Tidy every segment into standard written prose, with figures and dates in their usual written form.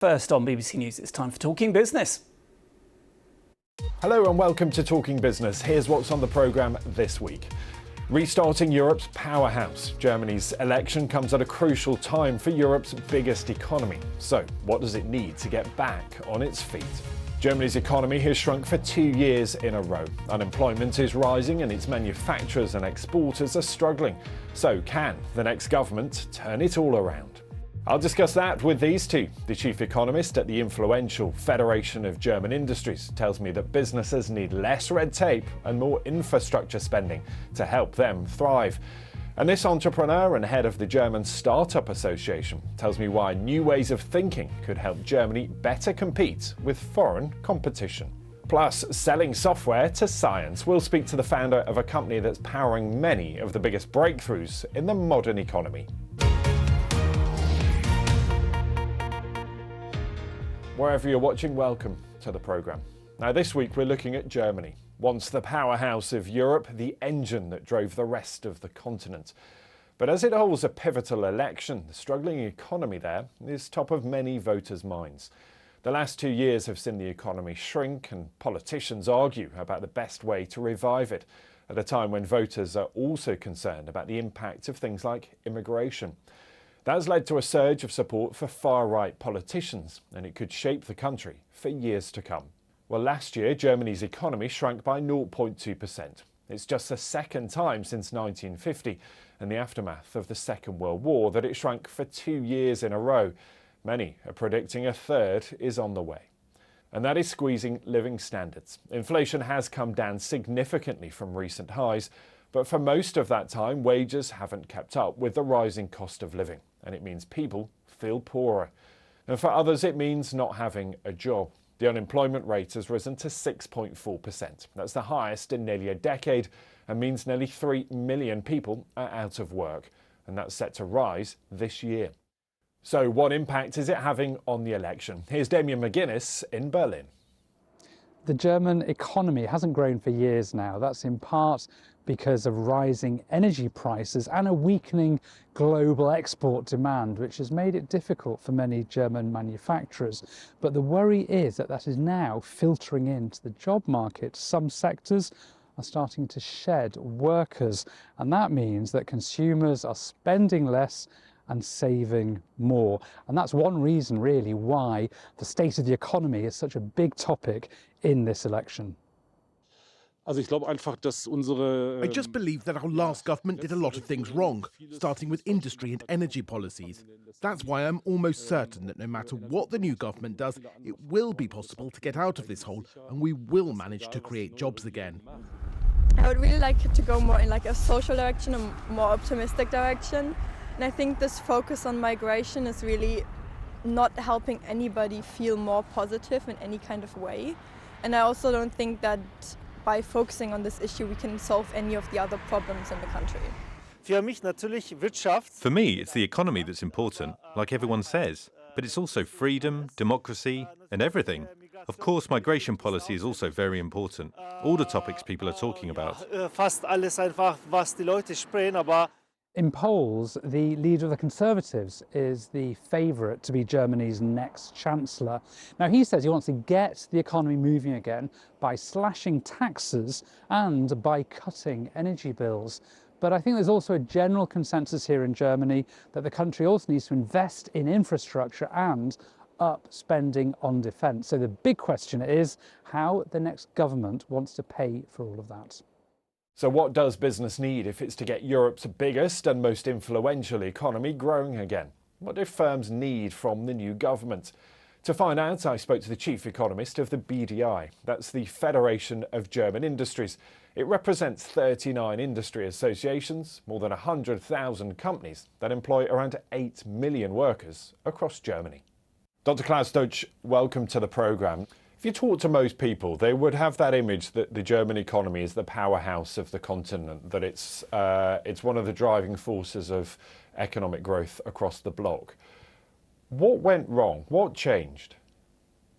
First on BBC News, it's time for Talking Business. Hello and welcome to Talking Business. Here's what's on the programme this week. Restarting Europe's powerhouse. Germany's election comes at a crucial time for Europe's biggest economy. So, what does it need to get back on its feet? Germany's economy has shrunk for 2 years in a row. Unemployment is rising and its manufacturers and exporters are struggling. So, can the next government turn it all around? I'll discuss that with these two. The chief economist at the influential Federation of German Industries tells me that businesses need less red tape and more infrastructure spending to help them thrive. And this entrepreneur and head of the German Startup Association tells me why new ways of thinking could help Germany better compete with foreign competition. Plus, selling software to science. We'll speak to the founder of a company that's powering many of the biggest breakthroughs in the modern economy. Wherever you're watching, welcome to the programme. Now this week we're looking at Germany. Once the powerhouse of Europe, the engine that drove the rest of the continent. But as it holds a pivotal election, the struggling economy there is top of many voters' minds. The last 2 years have seen the economy shrink and politicians argue about the best way to revive it, at a time when voters are also concerned about the impact of things like immigration. That has led to a surge of support for far-right politicians, and it could shape the country for years to come. Well, last year, Germany's economy shrank by 0.2%. It's just the second time since 1950, and the aftermath of the Second World War, that it shrank for 2 years in a row. Many are predicting a third is on the way. And that is squeezing living standards. Inflation has come down significantly from recent highs, but for most of that time, wages haven't kept up with the rising cost of living, and it means people feel poorer. And for others, it means not having a job. The unemployment rate has risen to 6.4%. That's the highest in nearly a decade and means nearly 3 million people are out of work, and that's set to rise this year. So what impact is it having on the election? Here's Damien McGuinness in Berlin. The German economy hasn't grown for years now. That's in part because of rising energy prices and a weakening global export demand, which has made it difficult for many German manufacturers. But the worry is that that is now filtering into the job market. Some sectors are starting to shed workers, and that means that consumers are spending less and saving more. And that's one reason really why the state of the economy is such a big topic in this election. I just believe that our last government did a lot of things wrong, starting with industry and energy policies. That's why I'm almost certain that no matter what the new government does, it will be possible to get out of this hole and we will manage to create jobs again. I would really like it to go more in like a social direction, a more optimistic direction. And I think this focus on migration is really not helping anybody feel more positive in any kind of way. And I also don't think that by focusing on this issue, we can solve any of the other problems in the country. For me, it's the economy that's important, like everyone says. But it's also freedom, democracy, and everything. Of course, migration policy is also very important. All the topics people are talking about. In polls, the leader of the Conservatives is the favourite to be Germany's next chancellor. Now, he says he wants to get the economy moving again by slashing taxes and by cutting energy bills. But I think there's also a general consensus here in Germany that the country also needs to invest in infrastructure and up spending on defence. So the big question is how the next government wants to pay for all of that. So what does business need if it's to get Europe's biggest and most influential economy growing again? What do firms need from the new government? To find out, I spoke to the chief economist of the BDI. That's the Federation of German Industries. It represents 39 industry associations, more than 100,000 companies that employ around 8 million workers across Germany. Dr. Klaus Deutsch, welcome to the programme. If you talk to most people, they would have that image that the German economy is the powerhouse of the continent, that it's one of the driving forces of economic growth across the bloc. What went wrong? What changed?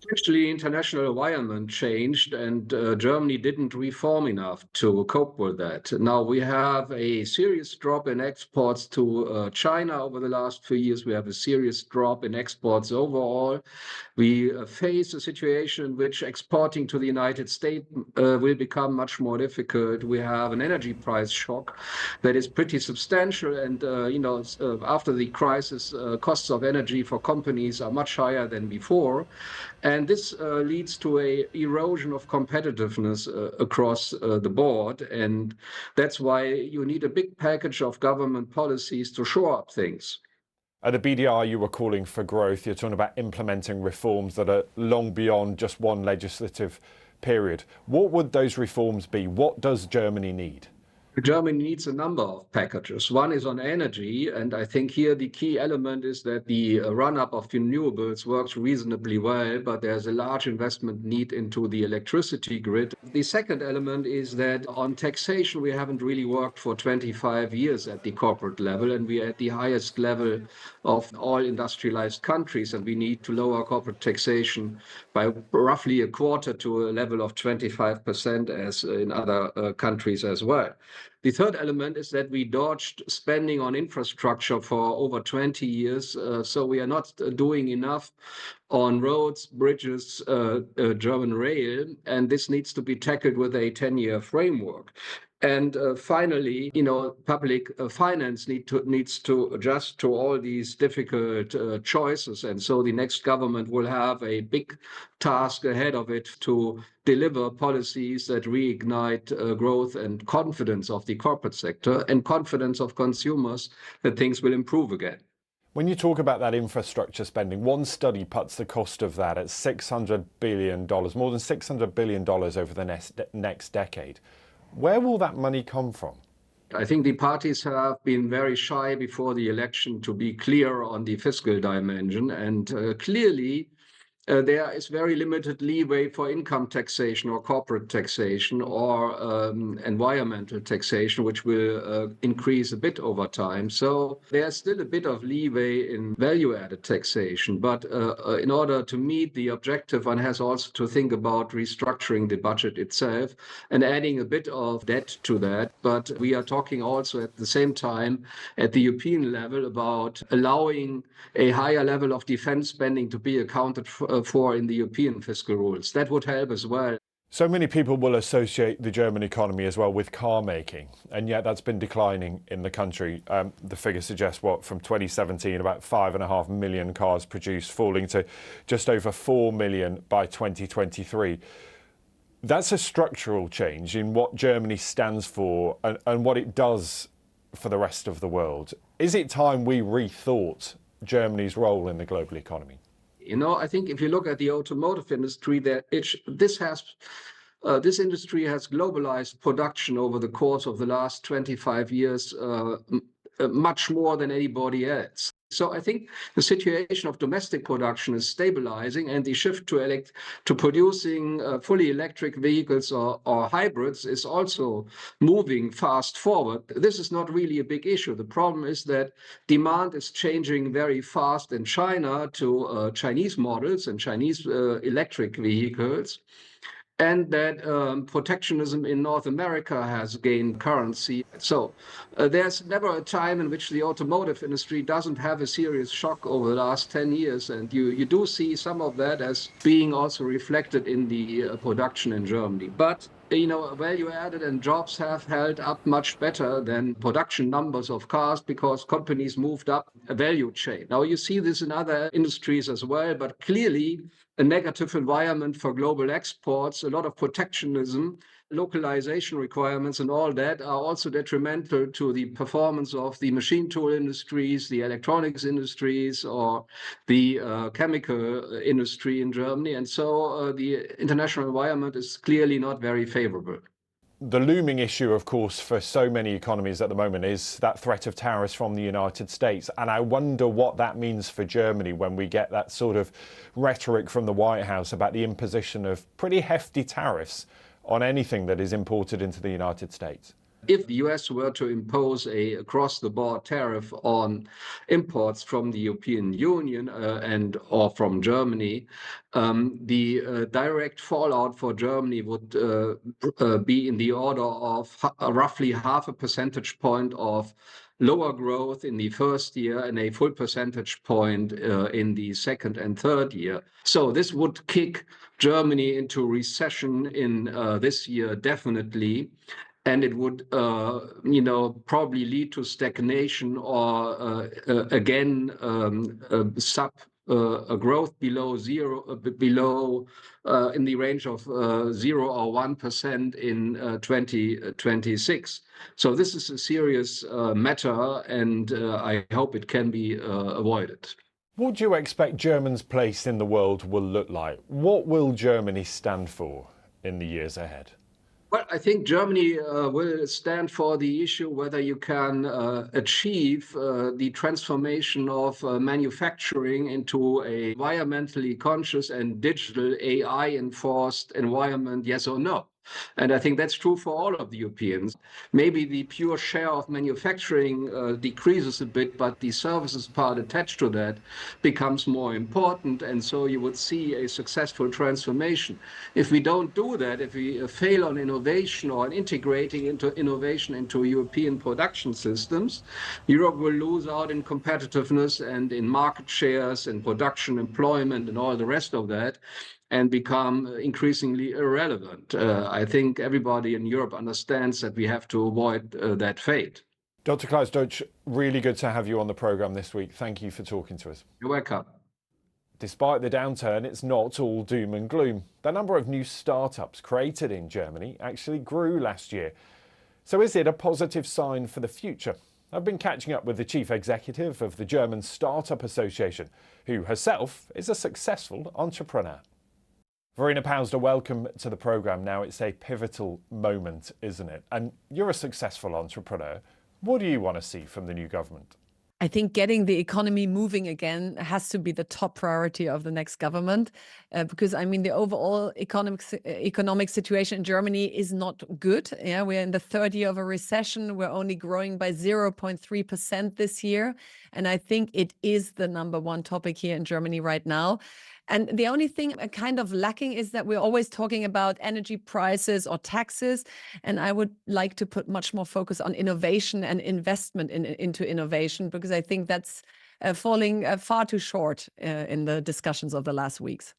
Actually, international environment changed, and Germany didn't reform enough to cope with that. Now we have a serious drop in exports to China over the last few years. We have a serious drop in exports overall. We face a situation in which exporting to the United States will become much more difficult. We have an energy price shock that is pretty substantial, and after the crisis, costs of energy for companies are much higher than before. And this leads to a erosion of competitiveness across the board. And that's why you need a big package of government policies to shore up things. At the BDI, you were calling for growth. You're talking about implementing reforms that are long beyond just one legislative period. What would those reforms be? What does Germany need? Germany needs a number of packages. One is on energy, and I think here the key element is that the run-up of renewables works reasonably well, but there's a large investment need into the electricity grid. The second element is that on taxation, we haven't really worked for 25 years at the corporate level, and we are at the highest level of all industrialized countries, and we need to lower corporate taxation by roughly a quarter to a level of 25% as in other countries as well. The third element is that we dodged spending on infrastructure for over 20 years, so we are not doing enough on roads, bridges, German rail, and this needs to be tackled with a 10-year framework. And finally, public finance needs to adjust to all these difficult choices. And so the next government will have a big task ahead of it to deliver policies that reignite growth and confidence of the corporate sector and confidence of consumers that things will improve again. When you talk about that infrastructure spending, one study puts the cost of that at $600 billion, more than $600 billion over the next decade. Where will that money come from? I think the parties have been very shy before the election to be clear on the fiscal dimension, and clearly there is very limited leeway for income taxation or corporate taxation or environmental taxation, which will increase a bit over time. So there's still a bit of leeway in value-added taxation. But in order to meet the objective, one has also to think about restructuring the budget itself and adding a bit of debt to that. But we are talking also at the same time at the European level about allowing a higher level of defense spending to be accounted for in the European fiscal rules. That would help as well. So many people will associate the German economy as well with car making, and yet that's been declining in the country. The figure suggests from 2017, about 5.5 million cars produced, falling to just over 4 million by 2023. That's a structural change in what Germany stands for and what it does for the rest of the world. Is it time we rethought Germany's role in the global economy? I think if you look at the automotive industry, this industry has globalized production over the course of the last 25 years much more than anybody else. So I think the situation of domestic production is stabilizing, and the shift to producing fully electric vehicles or hybrids is also moving fast forward. This is not really a big issue. The problem is that demand is changing very fast in China to Chinese models and Chinese electric vehicles, and that protectionism in North America has gained currency. So there's never a time in which the automotive industry doesn't have a serious shock over the last 10 years. And you do see some of that as being also reflected in the production in Germany. But value added and jobs have held up much better than production numbers of cars because companies moved up a value chain. Now you see this in other industries as well, but clearly a negative environment for global exports, a lot of protectionism, localization requirements and all that are also detrimental to the performance of the machine tool industries, the electronics industries, or the chemical industry in Germany. And so the international environment is clearly not very favorable. The looming issue, of course, for so many economies at the moment is that threat of tariffs from the United States. And I wonder what that means for Germany when we get that sort of rhetoric from the White House about the imposition of pretty hefty tariffs on anything that is imported into the United States. If the US were to impose a across-the-board tariff on imports from the European Union or from Germany, the direct fallout for Germany would be in the order of roughly half a percentage point of lower growth in the first year and a full percentage point in the second and third year. So this would kick Germany into recession in this year, definitely. And it would, probably lead to stagnation or again a growth below zero, in the range of 0 or 1% in 2026. So this is a serious matter, and I hope it can be avoided. What do you expect Germany's place in the world will look like? What will Germany stand for in the years ahead? Well, I think Germany will stand for the issue whether you can achieve the transformation of manufacturing into an environmentally conscious and digital AI-enforced environment, yes or no. And I think that's true for all of the Europeans. Maybe the pure share of manufacturing decreases a bit, but the services part attached to that becomes more important. And so you would see a successful transformation. If we don't do that, if we fail on innovation or on integrating innovation into European production systems, Europe will lose out in competitiveness and in market shares and production, employment, and all the rest of that, and become increasingly irrelevant. I think everybody in Europe understands that we have to avoid that fate. Dr. Klaus Deutsch, really good to have you on the programme this week. Thank you for talking to us. You're welcome. Despite the downturn, it's not all doom and gloom. The number of new startups created in Germany actually grew last year. So is it a positive sign for the future? I've been catching up with the chief executive of the German Startup Association, who herself is a successful entrepreneur. Verena Pausder, welcome to the programme. Now, it's a pivotal moment, isn't it? And you're a successful entrepreneur. What do you want to see from the new government? I think getting the economy moving again has to be the top priority of the next government, because the overall economic situation in Germany is not good. Yeah, we're in the third year of a recession. We're only growing by 0.3% this year. And I think it is the number one topic here in Germany right now. And the only thing kind of lacking is that we're always talking about energy prices or taxes. And I would like to put much more focus on innovation and investment into innovation, because I think that's falling far too short in the discussions of the last weeks.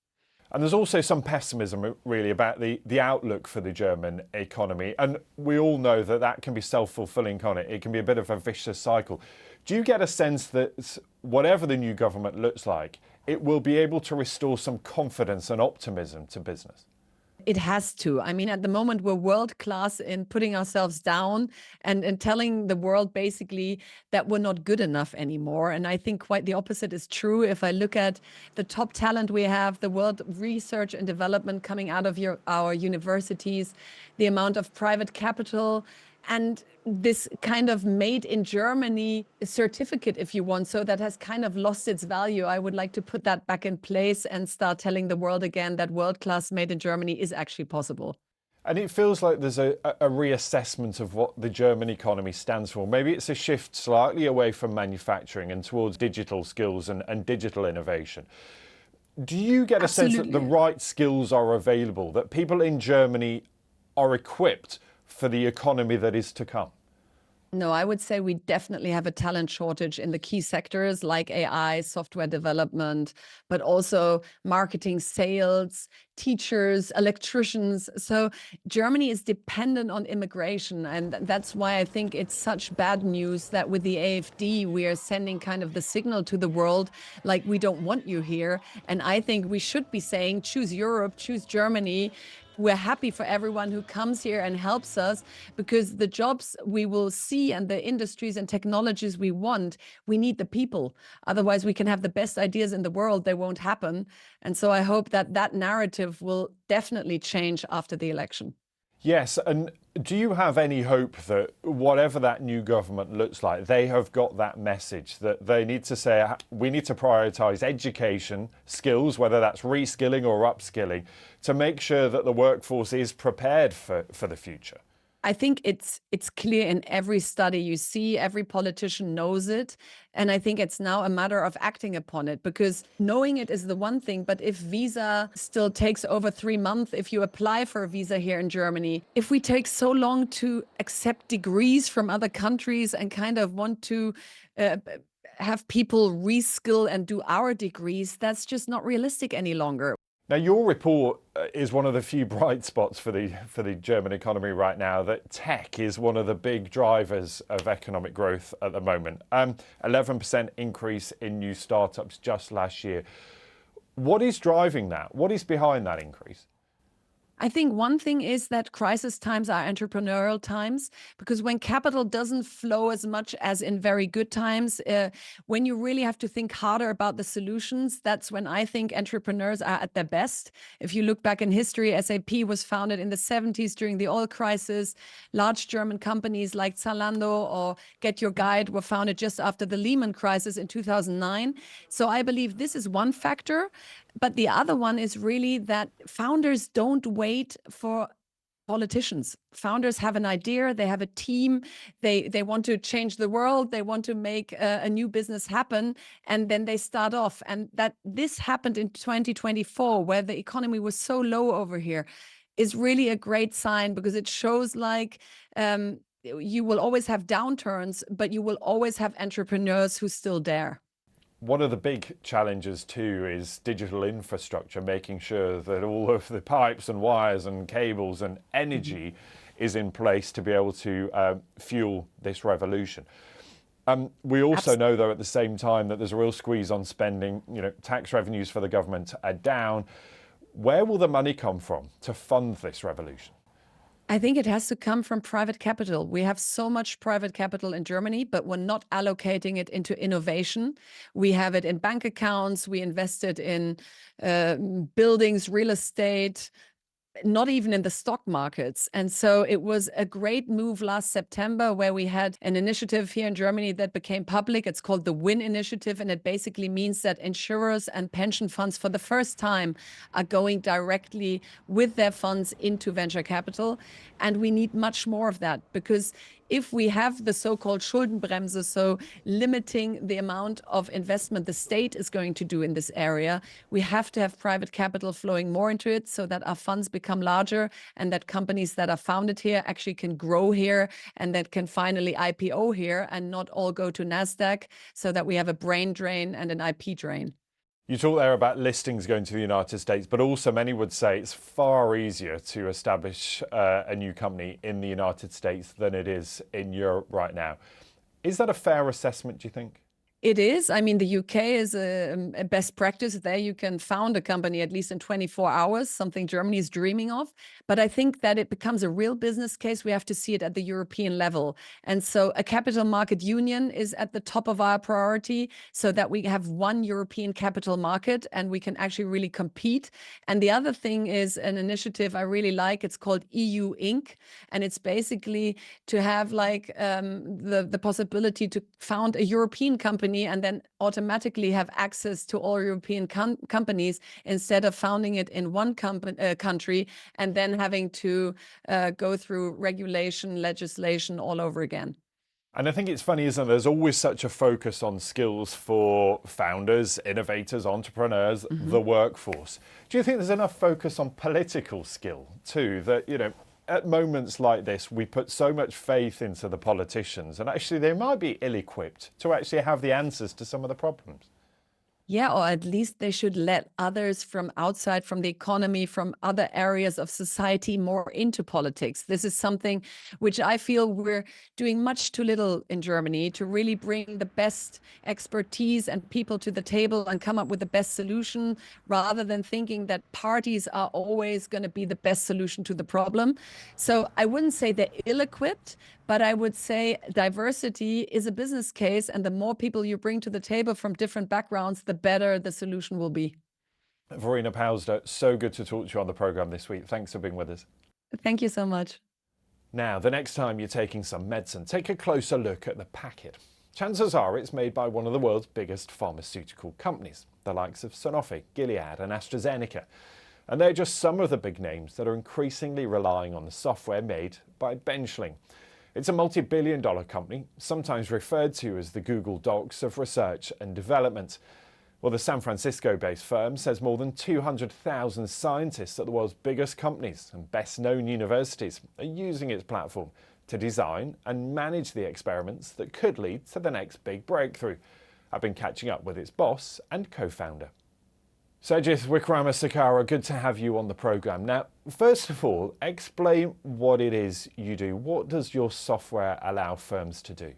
And there's also some pessimism, really, about the outlook for the German economy. And we all know that that can be self-fulfilling, can't it? It can be a bit of a vicious cycle. Do you get a sense that whatever the new government looks like, it will be able to restore some confidence and optimism to business? It has to. At the moment, we're world class in putting ourselves down and telling the world basically that we're not good enough anymore. And I think quite the opposite is true. If I look at the top talent we have, the world research and development coming out of our universities, the amount of private capital, and this kind of made in Germany certificate, if you want, so that has kind of lost its value. I would like to put that back in place and start telling the world again that world-class made in Germany is actually possible. And it feels like there's a reassessment of what the German economy stands for. Maybe it's a shift slightly away from manufacturing and towards digital skills and digital innovation. Do you get a sense that the right skills are available, that people in Germany are equipped for the economy that is to come? No, I would say we definitely have a talent shortage in the key sectors like AI, software development, but also marketing, sales, teachers, electricians. So Germany is dependent on immigration. And that's why I think it's such bad news that with the AfD, we are sending kind of the signal to the world, like, we don't want you here. And I think we should be saying, choose Europe, choose Germany. We're happy for everyone who comes here and helps us, because the jobs we will see and the industries and technologies we want, we need the people. Otherwise, we can have the best ideas in the world. They won't happen. And so I hope that that narrative will definitely change after the election. Yes. And do you have any hope that whatever that new government looks like, they have got that message that they need to say, we need to prioritise education, skills, whether that's reskilling or upskilling, to make sure that the workforce is prepared for the future? I think it's clear in every study you see, every politician knows it. And I think it's now a matter of acting upon it, because knowing it is the one thing. But if visa still takes over 3 months, if you apply for a visa here in Germany, if we take so long to accept degrees from other countries and kind of want to have people reskill and do our degrees, that's just not realistic any longer. Now, your report is one of the few bright spots for the German economy right now, that tech is one of the big drivers of economic growth at the moment. 11% increase in new startups just last year. What is driving that? What is behind that increase? I think one thing is that crisis times are entrepreneurial times, because when capital doesn't flow as much as in very good times, when you really have to think harder about the solutions, that's when I think entrepreneurs are at their best. If you look back in history, SAP was founded in the 70s during the oil crisis. Large German companies like Zalando or Get Your Guide were founded just after the Lehman crisis in 2009. So I believe this is one factor. But the other one is really that founders don't wait for politicians. Founders have an idea, they have a team, they want to change the world, they want to make a new business happen, and then they start off. And that this happened in 2024, where the economy was so low over here, is really a great sign, because it shows like you will always have downturns, but you will always have entrepreneurs who still dare. One of the big challenges too is digital infrastructure, making sure that all of the pipes and wires and cables and energy is in place to be able to fuel this revolution. We also know, though, at the same time that there's a real squeeze on spending. Tax revenues for the government are down. Where will the money come from to fund this revolution? I think it has to come from private capital. We have so much private capital in Germany, but we're not allocating it into innovation. We have it in bank accounts. We invested in buildings, real estate, not even in the stock markets. And so it was a great move last September, where we had an initiative here in Germany that became public. It's called the WIN initiative. And it basically means that insurers and pension funds for the first time are going directly with their funds into venture capital. And we need much more of that, because if we have the so-called Schuldenbremse, so limiting the amount of investment the state is going to do in this area, we have to have private capital flowing more into it, so that our funds become larger and that companies that are founded here actually can grow here and that can finally IPO here and not all go to NASDAQ, so that we have a brain drain and an IP drain. You talk there about listings going to the United States, but also many would say it's far easier to establish a new company in the United States than it is in Europe right now. Is that a fair assessment, do you think? It is. I mean, the UK is a best practice. There you can found a company at least in 24 hours, something Germany is dreaming of. But I think that it becomes a real business case. We have to see it at the European level. And so a capital market union is at the top of our priority, so that we have one European capital market and we can actually really compete. And the other thing is an initiative I really like. It's called EU Inc. And it's basically to have like the possibility to found a European company and then automatically have access to all European companies, instead of founding it in one country and then having to go through regulation, legislation all over again. And I think it's funny, isn't it? There's always such a focus on skills for founders, innovators, entrepreneurs, the workforce. Do you think there's enough focus on political skill too, that, at moments like this, we put so much faith into the politicians, and actually they might be ill-equipped to actually have the answers to some of the problems? Yeah, or at least they should let others from outside, from the economy, from other areas of society more into politics. This is something which I feel we're doing much too little in Germany, to really bring the best expertise and people to the table and come up with the best solution, rather than thinking that parties are always going to be the best solution to the problem. So I wouldn't say they're ill-equipped, but I would say diversity is a business case, and the more people you bring to the table from different backgrounds, the better the solution will be. Verena Pausder, so good to talk to you on the programme this week. Thanks for being with us. Thank you so much. Now, the next time you're taking some medicine, take a closer look at the packet. Chances are it's made by one of the world's biggest pharmaceutical companies, the likes of Sanofi, Gilead and AstraZeneca. And they're just some of the big names that are increasingly relying on the software made by Benchling. It's a multi-billion-dollar company, sometimes referred to as the Google Docs of research and development. Well, the San Francisco-based firm says more than 200,000 scientists at the world's biggest companies and best-known universities are using its platform to design and manage the experiments that could lead to the next big breakthrough. I've been catching up with its boss and co-founder. Sejith Wickramasakara, good to have you on the programme. Now, first of all, explain what it is you do. What does your software allow firms to do?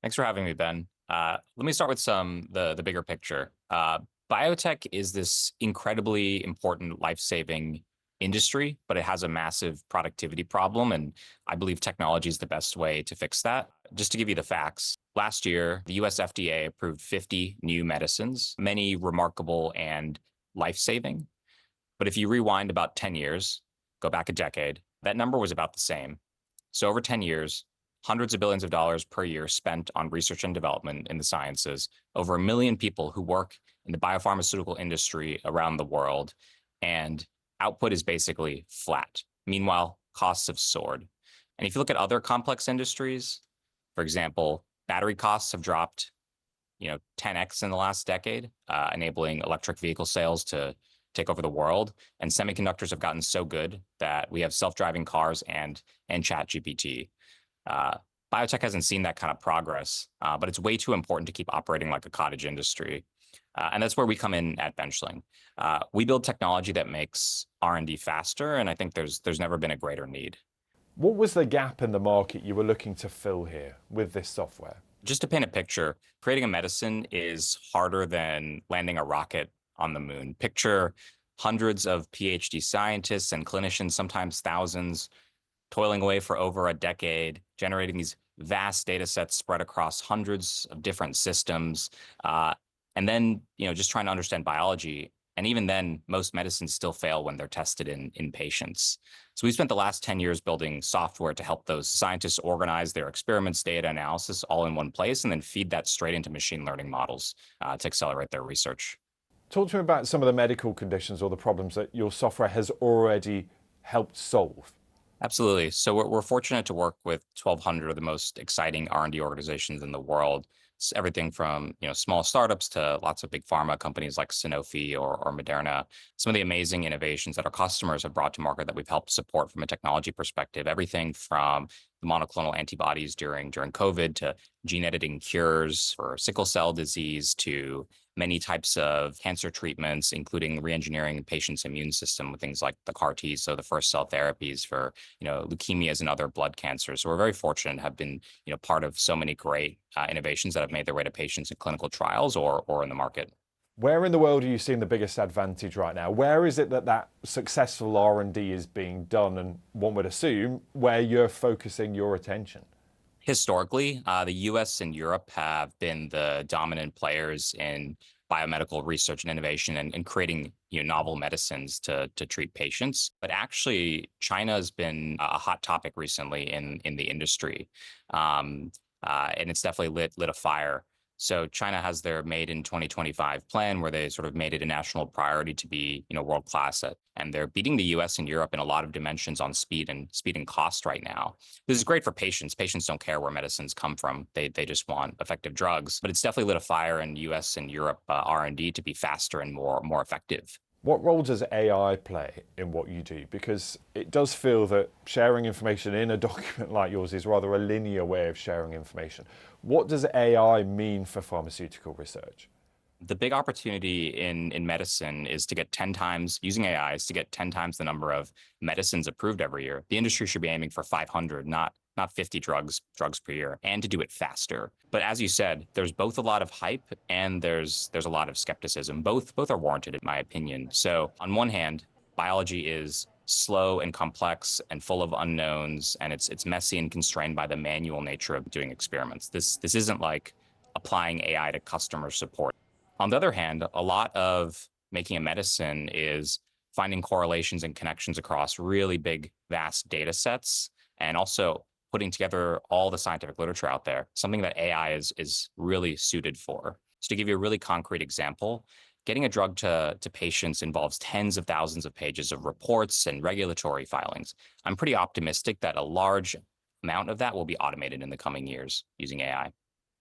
Thanks for having me, Ben. Let me start with the bigger picture. Biotech is this incredibly important life-saving industry, but it has a massive productivity problem, and I believe technology is the best way to fix that. Just to give you the facts, last year, the US FDA approved 50 new medicines, many remarkable and life-saving. But if you rewind about 10 years, go back a decade, that number was about the same. So over 10 years, hundreds of billions of dollars per year spent on research and development in the sciences, over 1 million people who work in the biopharmaceutical industry around the world, and output is basically flat. Meanwhile, costs have soared. And if you look at other complex industries, for example, battery costs have dropped 10x in the last decade, enabling electric vehicle sales to take over the world. And semiconductors have gotten so good that we have self-driving cars and ChatGPT. Biotech hasn't seen that kind of progress, but it's way too important to keep operating like a cottage industry. And that's where we come in at Benchling. We build technology that makes R&D faster, and I think there's never been a greater need. What was the gap in the market you were looking to fill here with this software? Just to paint a picture, creating a medicine is harder than landing a rocket on the moon. Picture hundreds of PhD scientists and clinicians, sometimes thousands, toiling away for over a decade, generating these vast data sets spread across hundreds of different systems, and then just trying to understand biology. And even then, most medicines still fail when they're tested in patients. So we spent the last 10 years building software to help those scientists organize their experiments, data analysis all in one place, and then feed that straight into machine learning models to accelerate their research. Talk to me about some of the medical conditions or the problems that your software has already helped solve. Absolutely. So we're fortunate to work with 1,200 of the most exciting R&D organizations in the world. It's everything from small startups to lots of big pharma companies like Sanofi or Moderna. Some of the amazing innovations that our customers have brought to market that we've helped support from a technology perspective. Everything from the monoclonal antibodies during COVID to gene editing cures for sickle cell disease to many types of cancer treatments, including reengineering patients' immune system with things like the CAR T, so the first cell therapies for leukemias and other blood cancers. So we're very fortunate to have been part of so many great innovations that have made their way to patients in clinical trials or in the market. Where in the world are you seeing the biggest advantage right now? Where is it that successful R&D is being done, and one would assume where you're focusing your attention? Historically, the US and Europe have been the dominant players in biomedical research and innovation and creating novel medicines to treat patients. But actually, China has been a hot topic recently in the industry. And it's definitely lit a fire. So China has their Made in 2025 plan where they sort of made it a national priority to be world class at, and they're beating the US and Europe in a lot of dimensions on speed and cost right now. This is great for patients. Patients don't care where medicines come from. They just want effective drugs. But it's definitely lit a fire in US and Europe R&D to be faster and more effective. What role does AI play in what you do? Because it does feel that sharing information in a document like yours is rather a linear way of sharing information. What does AI mean for pharmaceutical research? The big opportunity in medicine is to get 10 times, using AI, is to get 10 times the number of medicines approved every year. The industry should be aiming for 500, not 50 drugs per year, and to do it faster. But as you said, there's both a lot of hype and there's a lot of skepticism. Both are warranted, in my opinion. So on one hand, biology is slow and complex and full of unknowns, and it's messy and constrained by the manual nature of doing experiments. This isn't like applying AI to customer support. On the other hand, a lot of making a medicine is finding correlations and connections across really big, vast data sets, and also putting together all the scientific literature out there, something that AI is really suited for. So to give you a really concrete example, getting a drug to patients involves tens of thousands of pages of reports and regulatory filings. I'm pretty optimistic that a large amount of that will be automated in the coming years using AI.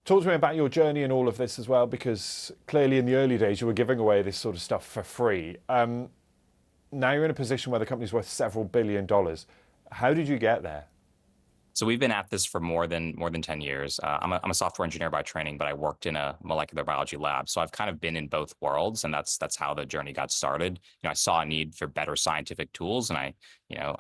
Talk to me about your journey in all of this as well, because clearly in the early days you were giving away this sort of stuff for free. Now you're in a position where the company's worth several $1 billion. How did you get there? So we've been at this for more than 10 years. I'm a software engineer by training, but I worked in a molecular biology lab. So I've kind of been in both worlds, and that's how the journey got started. I saw a need for better scientific tools, and I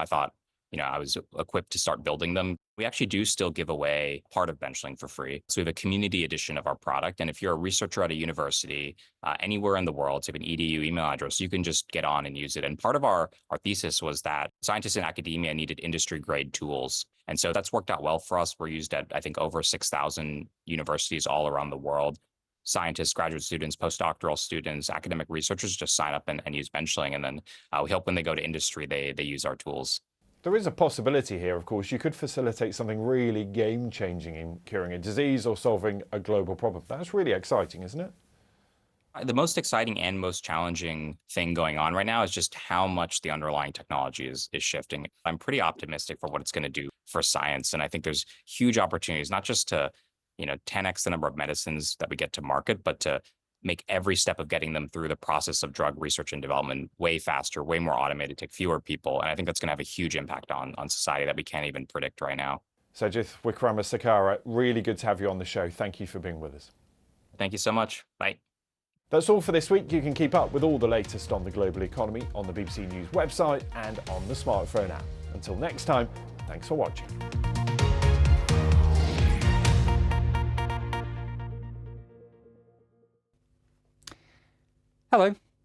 thought, I was equipped to start building them. We actually do still give away part of Benchling for free. So we have a community edition of our product. And if you're a researcher at a university, anywhere in the world, so you have an EDU email address, you can just get on and use it. And part of our thesis was that scientists in academia needed industry grade tools. And so that's worked out well for us. We're used at, I think, over 6,000 universities all around the world. Scientists, graduate students, postdoctoral students, academic researchers just sign up and use Benchling. And then we hope when they go to industry, they use our tools. There is a possibility here, of course. You could facilitate something really game-changing in curing a disease or solving a global problem. That's really exciting, isn't it? The most exciting and most challenging thing going on right now is just how much the underlying technology is shifting. I'm pretty optimistic for what it's going to do for science. And I think there's huge opportunities, not just to 10x the number of medicines that we get to market, but to make every step of getting them through the process of drug research and development way faster, way more automated, take fewer people. And I think that's going to have a huge impact on society that we can't even predict right now. Sajith Wickramasakara, really good to have you on the show. Thank you for being with us. Thank you so much. Bye. That's all for this week. You can keep up with all the latest on the global economy on the BBC News website and on the smartphone app. Until next time, thanks for watching. Hello,